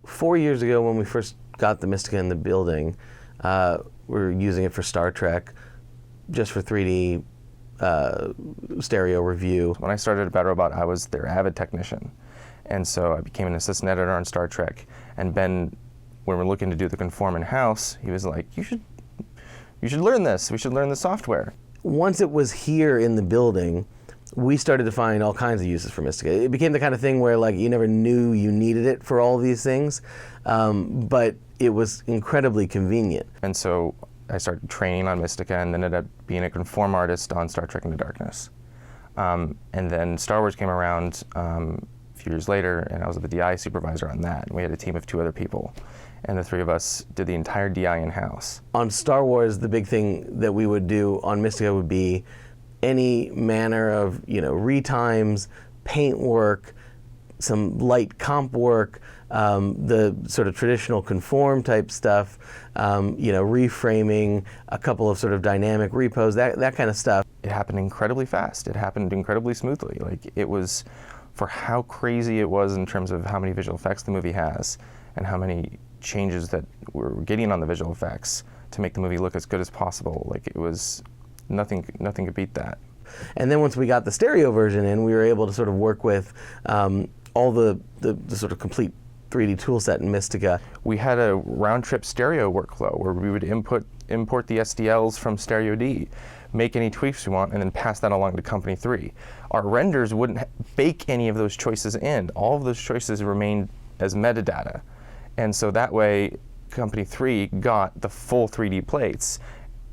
4 years ago when we first got the Mistika in the building, we were using it for Star Trek, just for 3D stereo review. When I started at Bad Robot, I was their avid technician. And so I became an assistant editor on Star Trek. And Ben, when we're looking to do the conform in-house, he was like, you should learn this. We should learn the software. Once it was here in the building, we started to find all kinds of uses for Mistika. It became the kind of thing where like you never knew you needed it for all of these things, but it was incredibly convenient. And so I started training on Mistika and then ended up being a conform artist on Star Trek Into Darkness. And then Star Wars came around a few years later, and I was the DI supervisor on that. And we had a team of 2 other people, and the 3 of us did the entire DI in-house. On Star Wars, the big thing that we would do on Mistika would be any manner of, retimes, paint work, some light comp work, the sort of traditional conform type stuff, reframing, a couple of sort of dynamic repos, that kind of stuff. It happened incredibly fast. It happened incredibly smoothly. Like, it was, for how crazy it was in terms of how many visual effects the movie has and how many changes that we're getting on the visual effects to make the movie look as good as possible. Like, it was nothing could beat that. And then once we got the stereo version in, we were able to sort of work with all the sort of complete 3D tool set in Mistika. We had a round-trip stereo workflow where we would import the SDLs from Stereo D, make any tweaks we want, and then pass that along to Company 3. Our renders wouldn't bake any of those choices in. All of those choices remained as metadata. And so that way, Company 3 got the full 3D plates,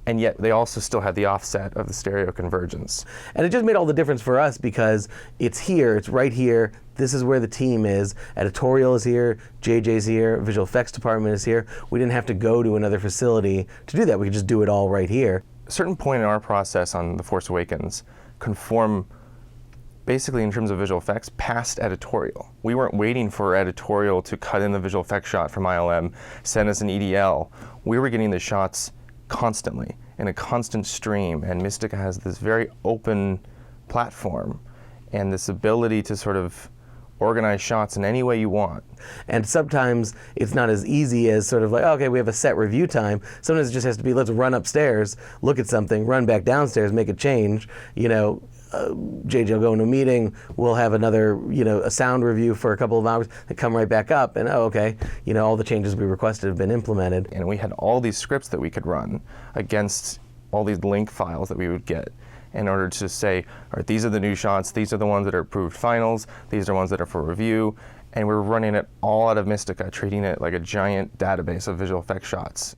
and yet they also still had the offset of the stereo convergence. And it just made all the difference for us because it's here, it's right here, this is where the team is, editorial is here, JJ's here, visual effects department is here. We didn't have to go to another facility to do that, we could just do it all right here. A certain point in our process on The Force Awakens, conform, basically in terms of visual effects, past editorial. We weren't waiting for editorial to cut in the visual effects shot from ILM, send us an EDL. We were getting the shots constantly, in a constant stream, and Mistika has this very open platform and this ability to sort of organize shots in any way you want. And sometimes it's not as easy as sort of like, okay, we have a set review time. Sometimes it just has to be, let's run upstairs, look at something, run back downstairs, make a change, JJ will go into a meeting, we'll have another, a sound review for a couple of hours, and come right back up, and okay, all the changes we requested have been implemented. And we had all these scripts that we could run against all these link files that we would get in order to say, all right, these are the new shots, these are the ones that are approved finals, these are ones that are for review, and we're running it all out of Mistika, treating it like a giant database of visual effects shots.